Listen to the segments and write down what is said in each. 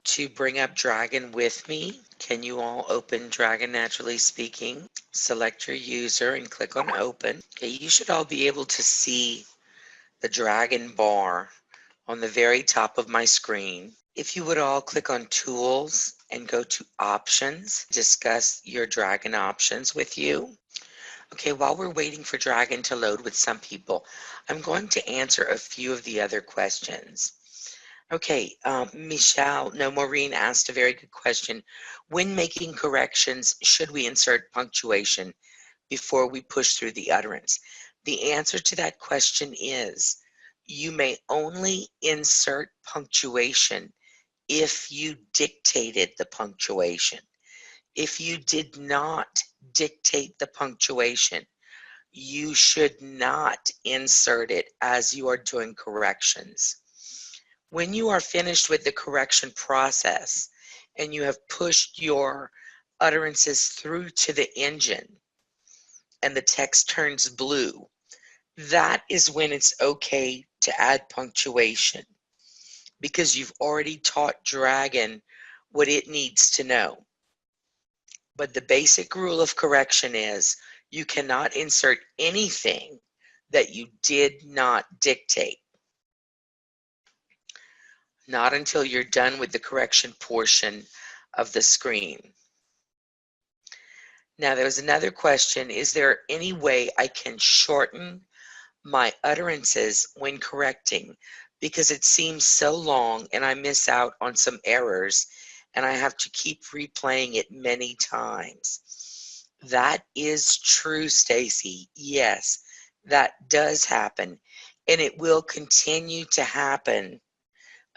to bring up Dragon with me. Can you all open Dragon Naturally Speaking? Select your user and click on Open. Okay, you should all be able to see the Dragon bar on the very top of my screen. If you would all click on Tools and go to Options, discuss your Dragon options with you. Okay, while we're waiting for Dragon to load with some people, I'm going to answer a few of the other questions. Okay, Michelle, no, Maureen asked a very good question. When making corrections, should we insert punctuation before we push through the utterance? The answer to that question is you may only insert punctuation if you dictated the punctuation. If you did not dictate the punctuation, you should not insert it as you are doing corrections. When you are finished with the correction process and you have pushed your utterances through to the engine and the text turns blue, that is when it's okay to add punctuation because you've already taught Dragon what it needs to know. But the basic rule of correction is you cannot insert anything that you did not dictate. Not until you're done with the correction portion of the screen. Now there's another question. Is there any way I can shorten my utterances when correcting? Because it seems so long and I miss out on some errors and I have to keep replaying it many times. That is true, Stacy. Yes, that does happen. And it will continue to happen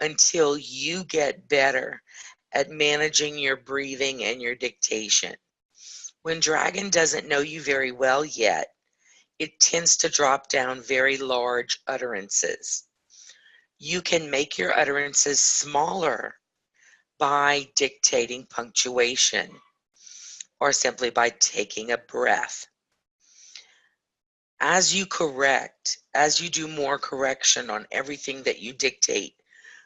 until you get better at managing your breathing and your dictation. When Dragon doesn't know you very well yet, it tends to drop down very large utterances. You can make your utterances smaller by dictating punctuation or simply by taking a breath. As you correct, as you do more correction on everything that you dictate,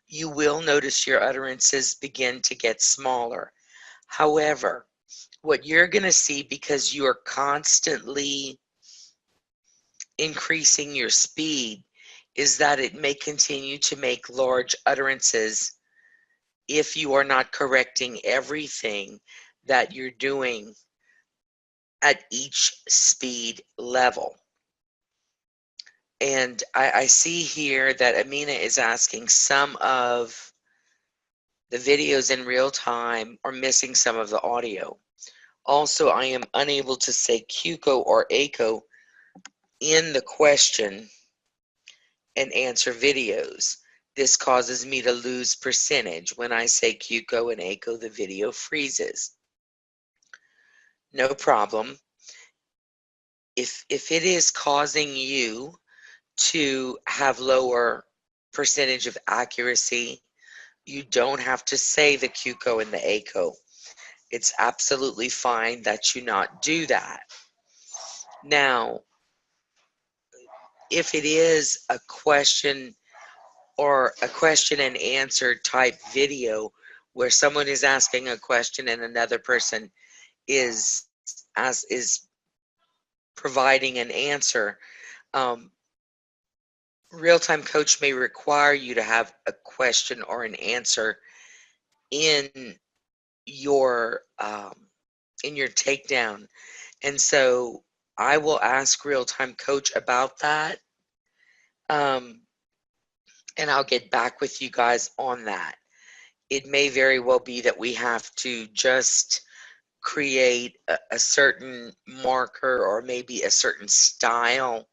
you will notice your utterances begin to get smaller. However, what you're going to see, because you are constantly increasing your speed, is that it may continue to make large utterances if you are not correcting everything that you're doing at each speed level. And I see here that Amina is asking some of the videos in real time are missing some of the audio. Also, I am unable to say Cuco or ACO in the question and answer videos. This causes me to lose percentage. When I say Cuco and ACO, the video freezes. No problem. If it is causing you to have lower percentage of accuracy, you don't have to say the Cuco and the ACO. It's absolutely fine that you not do that. Now, if it is a question or a question and answer type video where someone is asking a question and another person is providing an answer, Real-Time Coach may require you to have a question or an answer in your takedown, and so I will ask Real-Time Coach about that, and I'll get back with you guys on that. It may very well be that we have to just create a certain marker or maybe a certain style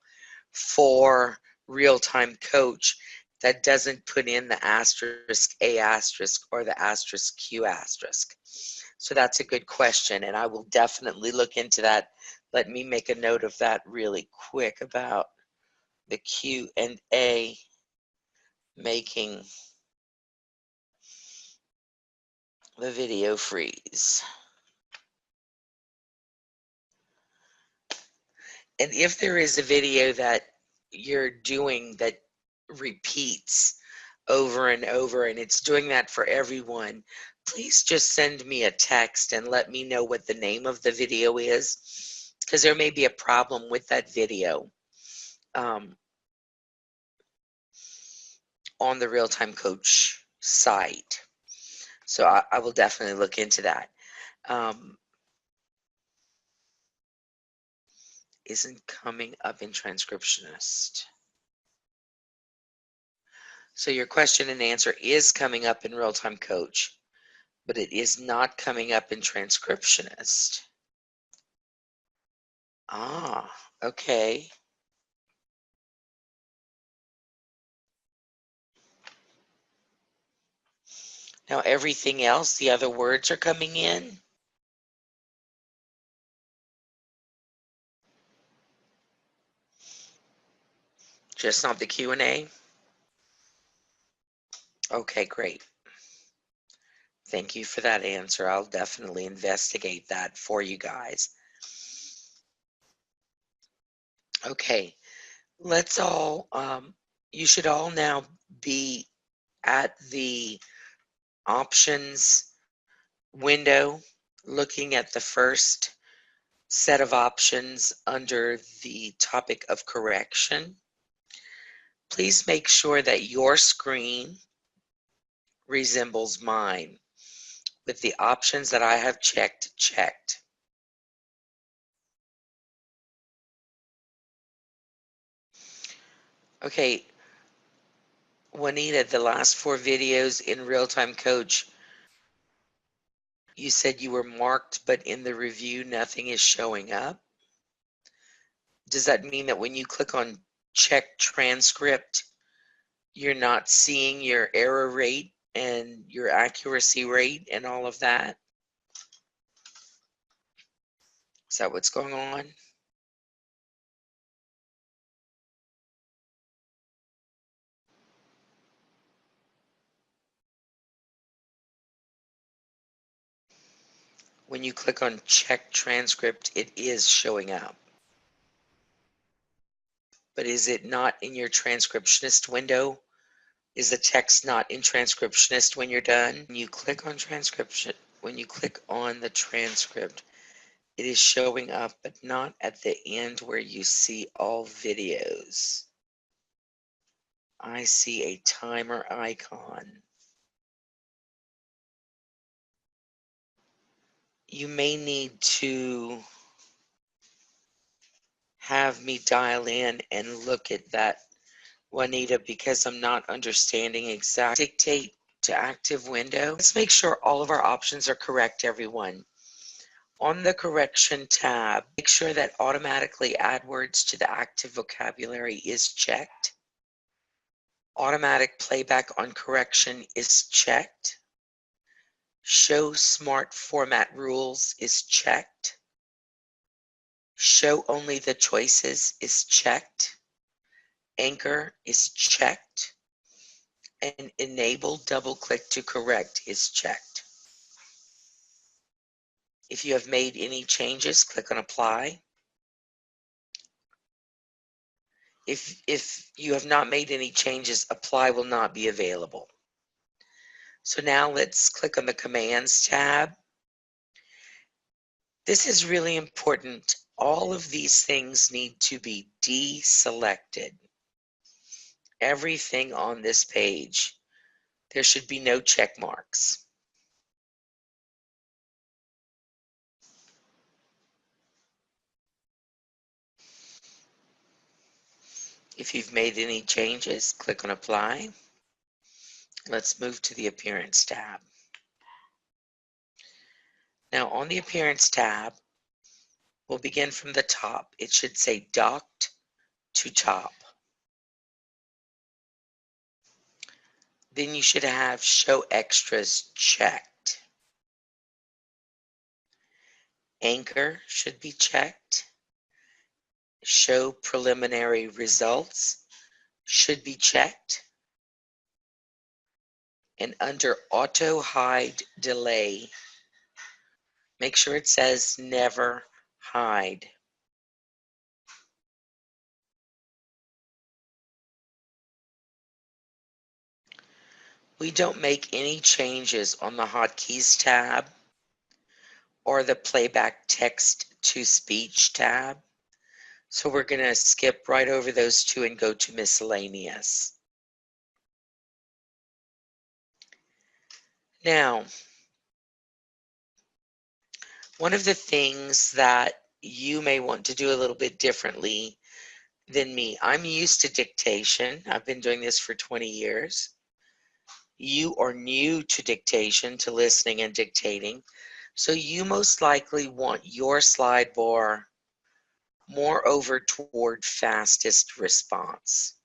for Real-Time Coach that doesn't put in the asterisk A asterisk or the asterisk Q asterisk. So that's a good question, and I will definitely look into that. Let me make a note of that really quick about the Q and A making the video freeze. And if there is a video that you're doing that repeats over and over, and it's doing that for everyone, please just send me a text and let me know what the name of the video is, because there may be a problem with that video on the Real Time Coach site. So I will definitely look into that. Isn't coming up in Transcriptionist. So your question and answer is coming up in Real Time Coach, but it is not coming up in Transcriptionist. Ah, okay. Now everything else, the other words are coming in. Just not the Q&A? Okay, great. Thank you for that answer. I'll definitely investigate that for you guys. Okay, let's all, you should all now be at the options window, looking at the first set of options under the topic of correction. Please make sure that your screen resembles mine with the options that I have checked. Okay, Juanita, the last 4 videos in Real Time Coach, you said you were marked, but in the review, nothing is showing up. Does that mean that when you click on check transcript, you're not seeing your error rate and your accuracy rate and all of that? Is that what's going on? When you click on check transcript, it is showing up. But is it not in your transcriptionist window? Is the text not in Transcriptionist when you're done? When you click on transcription, when you click on the transcript, it is showing up, but not at the end where you see all videos. I see a timer icon. You may need to have me dial in and look at that, Juanita, because I'm not understanding exactly. Dictate to active window. Let's make sure all of our options are correct, everyone. On the correction tab, make sure that automatically add words to the active vocabulary is checked. Automatic playback on correction is checked. Show smart format rules is checked. Show only the choices is checked. Anchor is checked. And enable double click to correct is checked. If you have made any changes, click on apply. If you have not made any changes, apply will not be available. So now let's click on the commands tab. This is really important. All of these things need to be deselected. Everything on this page, there should be no check marks. If you've made any changes, click on apply. Let's move to the appearance tab. Now on the appearance tab, we'll begin from the top. It should say docked to top. Then you should have show extras checked. Anchor should be checked. Show preliminary results should be checked. And under auto hide delay, make sure it says never hide. We don't make any changes on the Hotkeys tab or the Playback Text to Speech tab. So we're going to skip right over those two and go to Miscellaneous. Now, one of the things that you may want to do a little bit differently than me, I'm used to dictation. I've been doing this for 20 years. You are new to dictation, to listening and dictating. So you most likely want your slide bar more over toward fastest response.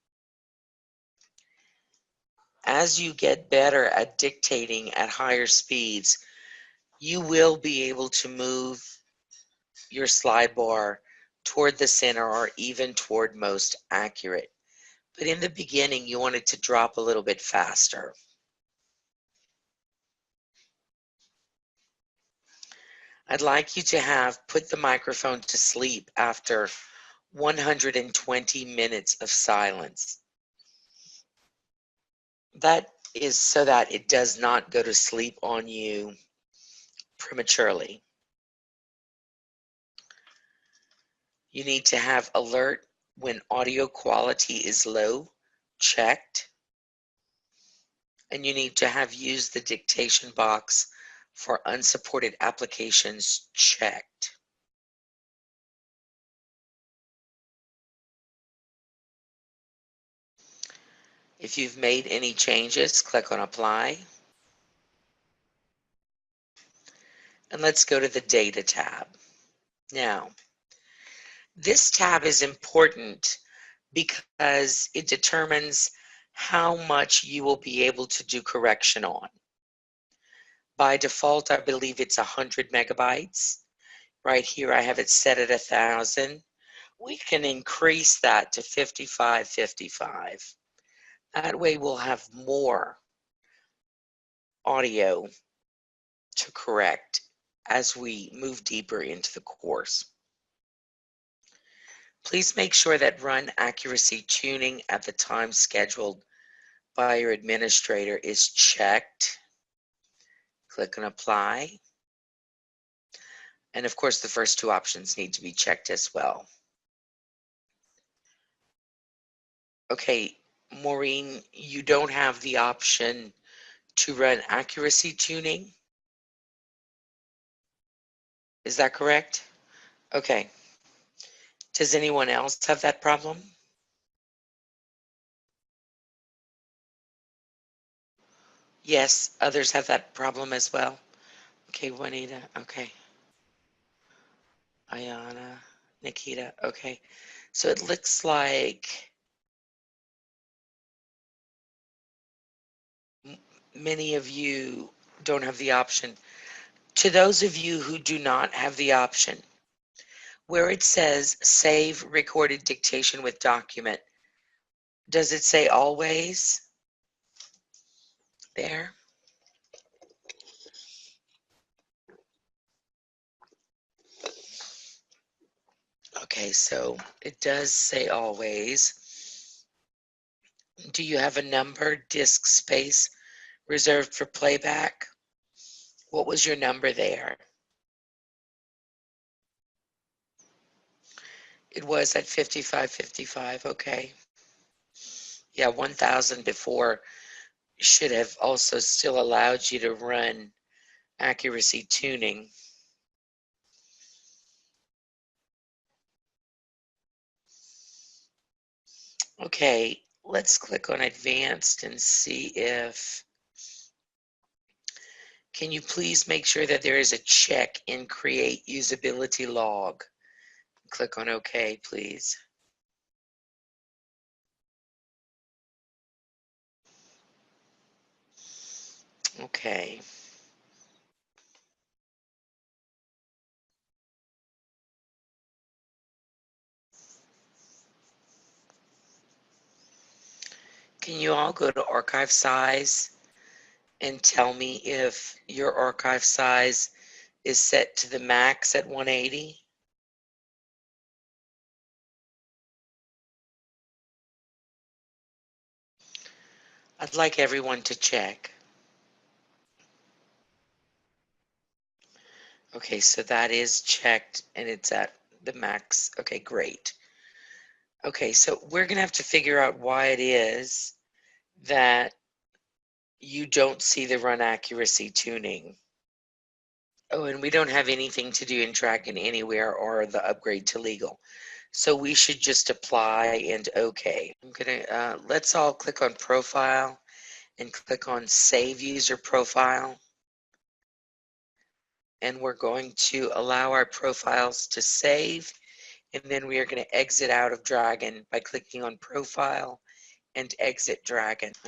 As you get better at dictating at higher speeds, you will be able to move your slide bar toward the center or even toward most accurate. But in the beginning, you want it to drop a little bit faster. I'd like you to have put the microphone to sleep after 120 minutes of silence. That is so that it does not go to sleep on you prematurely. You need to have alert when audio quality is low checked, and you need to have used the dictation box for unsupported applications checked. If you've made any changes, click on Apply. And let's go to the Data tab. Now, this tab is important because it determines how much you will be able to do correction on. By default, I believe it's 100 megabytes. Right here, I have it set at 1,000. We can increase that to 5555. That way we'll have more audio to correct as we move deeper into the course. Please make sure that run accuracy tuning at the time scheduled by your administrator is checked. Click on Apply. And of course, the first two options need to be checked as well. Okay, Maureen, you don't have the option to run accuracy tuning. Is that correct? Okay. Does anyone else have that problem? Yes, others have that problem as well. Okay, Juanita, okay. Ayana, Nikita, okay. So it looks like many of you don't have the option. To those of you who do not have the option, where it says save recorded dictation with document, does it say always there? Okay, so it does say always. Do you have a number, disk space reserved for playback? What was your number there? It was at 5555, okay. Yeah, 1,000 before should have also still allowed you to run accuracy tuning. Okay, let's click on advanced and see if, can you please make sure that there is a check in create usability log? Click on OK, please. Okay. Can you all go to archive size and tell me if your archive size is set to the max at 180? I'd like everyone to check. Okay, so that is checked and it's at the max. Okay, great. Okay, so we're going to have to figure out why it is that you don't see the run accuracy tuning. Oh, and we don't have anything to do in Dragon anywhere or the upgrade to legal. So we should just apply and okay. I'm gonna, let's all click on profile and click on save user profile. And we're going to allow our profiles to save. And then we are going to exit out of Dragon by clicking on profile and exit Dragon. I